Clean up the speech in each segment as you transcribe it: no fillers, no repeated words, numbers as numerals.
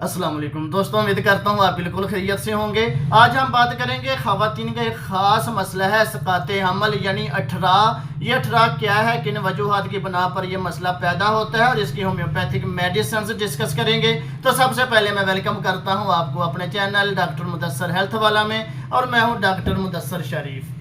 अस्सलाम वालेकुम दोस्तों, उम्मीद करता हूँ आप बिल्कुल खैरियत से होंगे। आज हम बात करेंगे ख़वातीन का एक ख़ास मसला है सकाते हमल यानी अठरा। ये अठरा क्या है, किन वजूहात की बना पर यह मसला पैदा होता है और इसकी होम्योपैथिक मेडिसिन डिस्कस करेंगे। तो सबसे पहले मैं वेलकम करता हूँ आपको अपने चैनल डॉक्टर मुदस्सर हेल्थ वाला में, और मैं हूँ डॉक्टर मुदस्सर शरीफ।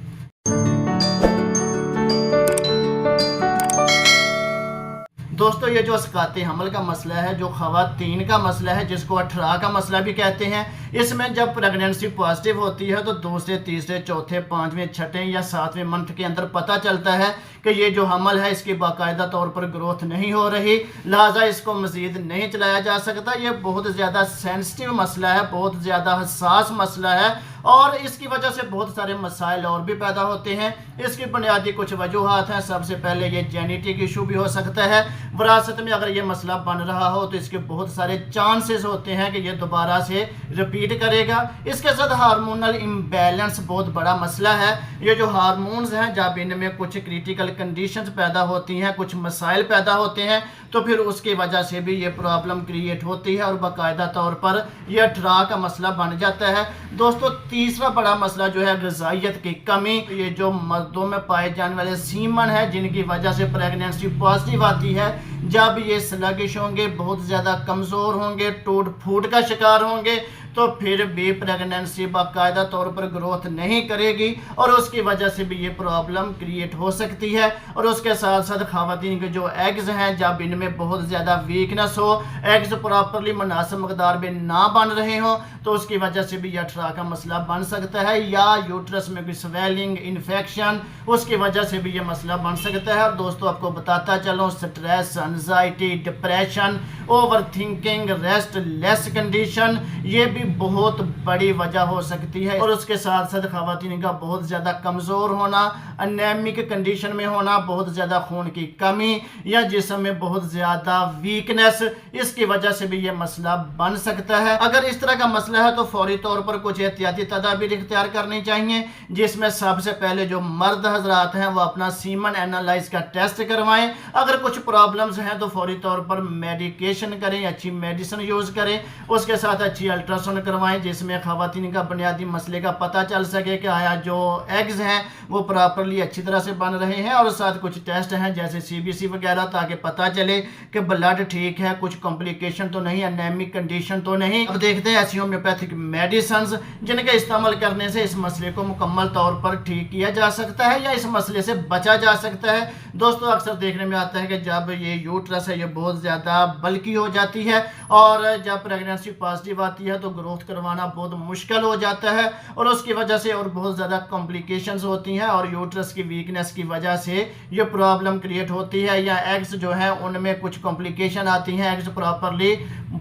दोस्तों, ये जो सकाते हमल का मसला है, जो ख़वातीन का मसला है, जिसको अठरा का मसला भी कहते हैं, इसमें जब प्रेगनेंसी पॉजिटिव होती है तो दूसरे, तीसरे, चौथे, पाँचवें, छठे या सातवें मंथ के अंदर पता चलता है कि ये जो हमल है इसकी बाकायदा तौर पर ग्रोथ नहीं हो रही, लिहाजा इसको मज़ीद नहीं चलाया जा सकता। ये बहुत ज़्यादा सेंसिटिव मसला है, बहुत ज़्यादा हसास मसला है, और इसकी वजह से बहुत सारे मसाइल और भी पैदा होते हैं। इसकी बुनियादी कुछ वजूहात हैं। सबसे पहले ये जेनेटिक इशू भी हो सकता है, विरासत में अगर ये मसला बन रहा हो तो इसके बहुत सारे चांसेस होते हैं कि ये दोबारा से रिपीट करेगा। इसके साथ हार्मोनल इम्बैलेंस बहुत बड़ा मसला है। ये जो हार्मोन्स हैं, जब इनमें कुछ क्रिटिकल कंडीशंस पैदा होती हैं, कुछ मसाइल पैदा होते हैं, तो फिर उसकी वजह से भी ये प्रॉब्लम क्रिएट होती है और बाकायदा तौर पर यह अठरा का मसला बन जाता है। दोस्तों, तीसरा बड़ा मसला जो है ग़िज़ाइयत की कमी। ये जो मर्दों में पाए जाने वाले सीमन है, जिनकी वजह से प्रेगनेंसी पॉजिटिव आती है, जब ये स्लगिश होंगे, बहुत ज़्यादा कमज़ोर होंगे, टूट फूट का शिकार होंगे, तो फिर भी प्रेगनेंसी बाकायदा तौर पर ग्रोथ नहीं करेगी और उसकी वजह से भी ये प्रॉब्लम क्रिएट हो सकती है। और उसके साथ साथ ख़वातीन के जो एग्स हैं, जब इनमें बहुत ज़्यादा वीकनेस हो, एग्स प्रॉपरली मुनासिब मकदार में ना बन रहे हों, तो उसकी वजह से भी अठरा का मसला बन सकता है। या यूट्रस में कोई स्वेलिंग, इन्फेक्शन, उसकी वजह से भी ये मसला बन सकता है। और दोस्तों, आपको बताता चलूँ, stress, anxiety, depression, over thinking, rest less condition, ये भी बहुत बड़ी वजह हो सकती है। और उसके साथ साथ ख़वातीन का बहुत ज़्यादा कमज़ोर होना, एनेमिक कंडीशन में होना, बहुत ज़्यादा खून की कमी या जिस्म में बहुत ज़्यादा वीकनेस, इसकी वजह से भी ये मसला बन सकता है। अगर इस तरह का मसला है तो फौरी तौर पर कुछ एहतियाती तदाबीर इख्तियार करनी चाहिए, जिसमें सबसे पहले जो मर्द हजरात हैं वो अपना सीमन एनालाइज का टेस्ट करवाएं। अगर कुछ प्रॉब्लम्स हैं तो फौरी तौर पर मेडिकेशन करें, अच्छी मेडिसिन यूज़ करें, उसके साथ अच्छी अल्ट्रासाउंड करवाएं, जिसमें ख़वातीन का बुनियादी मसले का पता चल सके कि आया जो एग्स हैं वो प्रॉपरली अच्छी तरह से बन रहे हैं। और साथ कुछ टेस्ट हैं जैसे CBC वगैरह, ताकि पता चले कि ब्लड ठीक है, कुछ कॉम्प्लिकेशन तो नहीं, एनेमिक कंडीशन तो नहीं। अब देखते हैं ऐसी होम्योपैथिक मेडिसिन जिनके इस्तेमाल करने से इस मसले को मुकम्मल तौर पर ठीक किया जा सकता है या इस मसले से बचा जा सकता है। दोस्तों, अक्सर देखने में आता है कि जब ये यूट्रस है ये बहुत ज़्यादा बल्की हो जाती है और जब प्रेगनेंसी पॉजिटिव आती है तो ग्रोथ करवाना बहुत मुश्किल हो जाता है, और उसकी वजह से और बहुत ज़्यादा कॉम्प्लिकेशंस होती हैं और यूट्रस की वीकनेस की वजह से ये प्रॉब्लम क्रिएट होती है। या एग्स जो है उनमें कुछ कॉम्प्लिकेशन आती हैं, एग्स प्रॉपरली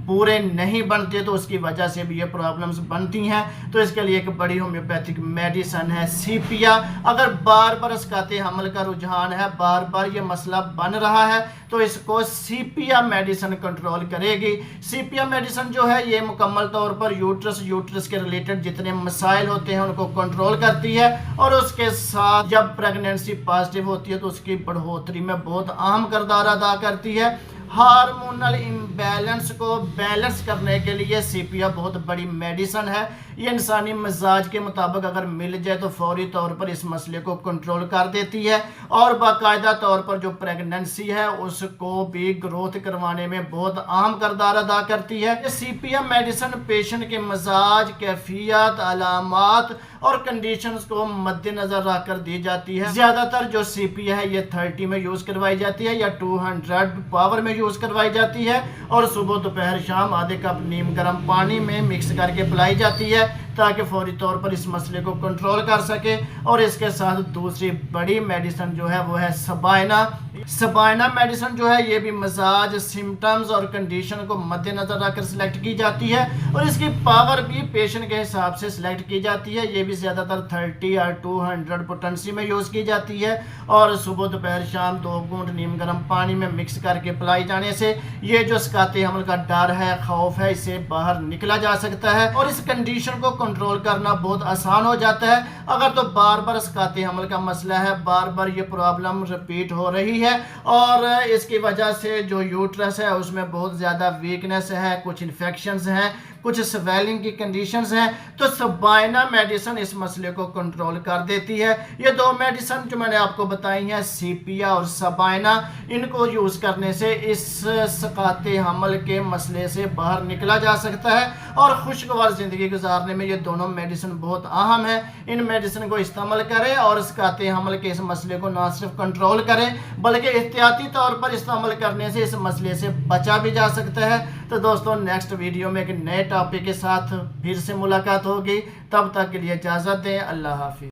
पूरे नहीं बनते, तो उसकी वजह से भी ये प्रॉब्लम्स बनती हैं। तो इसके लिए एक बड़ी होम्योपैथिक मेडिसिन है सीपिया। अगर बार बार सकाते हमल का रुझान है, बार बार ये मसला बन रहा है, तो इसको सीपिया मेडिसिन कंट्रोल करेगी। सीपिया मेडिसिन जो है ये मुकम्मल तौर पर यूट्रस के रिलेटेड जितने मसाइल होते हैं उनको कंट्रोल करती है, और उसके साथ जब प्रेगनेंसी पॉजिटिव होती है तो उसकी बढ़ोतरी में बहुत अहम किरदार अदा करती है। हार्मोनल इम्बैलेंस को बैलेंस करने के लिए सीपिया बहुत बड़ी मेडिसिन है। ये इंसानी मिजाज के मुताबिक अगर मिल जाए तो फौरी तौर पर इस मसले को कंट्रोल कर देती है और बाकायदा तौर पर जो प्रेगनेंसी है उसको भी ग्रोथ करवाने में बहुत अहम किरदार अदा करती है। ये सीपिया मेडिसिन पेशेंट के मिजाज, कैफियत, अलामात और कंडीशंस को मद्देनजर रखकर दी जाती है। ज़्यादातर जो सीपिया है ये 30 में यूज़ करवाई जाती है या 200 पावर में यूज़ करवाई जाती है, और सुबह, दोपहर, शाम आधे कप नीम गर्म पानी में मिक्स करके पिलाई जाती है, ताकि फौरी तौर पर इस मसले को कंट्रोल कर सके। और इसके साथ दूसरी बड़ी मेडिसिन जो है वो है सबाइना मेडिसिन जो है ये भी मिजाज, सिम्टम्स और कंडीशन को मद्देनजर रखकर सिलेक्ट की जाती है, और इसकी पावर भी पेशेंट के हिसाब से सिलेक्ट की जाती है। ये भी ज़्यादातर 30 या 200 पोटेंसी में यूज़ की जाती है, और सुबह, दोपहर, शाम 2 घूंट नीम गर्म पानी में मिक्स करके पिलाई जाने से ये जो सकाते हमल का डर है, खौफ है, इससे बाहर निकला जा सकता है और इस कंडीशन को کنٹرول کرنا بہت آسان ہو جاتا ہے۔ اگر تو بار بار اسقاط حمل کا مسئلہ ہے، بار بار یہ پرابلم رپیٹ ہو رہی ہے اور اس کی وجہ سے جو یوٹرس ہے اس میں بہت زیادہ ویکنس ہے، کچھ انفیکشنز ہیں، کچھ سویلنگ کی کنڈیشنز ہیں، تو سبائنا میڈیسن اس مسئلے کو کنٹرول کر دیتی ہے۔ یہ دو میڈیسن جو میں نے آپ کو بتائی ہیں، سیپیا اور سبائنا، ان کو یوز کرنے سے اس اسقاط حمل کے مسئلے سے باہر نکلا جا سکتا ہے اور خوشگوار زندگی گزارنے میں یہ دونوں میڈیسن بہت اہم ہیں۔ ان میڈیسن کو استعمال کریں اور اسقاط حمل کے اس مسئلے کو نہ صرف کنٹرول کریں بلکہ احتیاطی طور پر استعمال کرنے سے اس مسئلے سے بچا بھی جا سکتا ہے۔ تو دوستوں نیکسٹ ویڈیو میں ایک نئے ٹاپک کے ساتھ پھر سے ملاقات ہوگی، تب تک کے لیے اجازت دیں، اللہ حافظ۔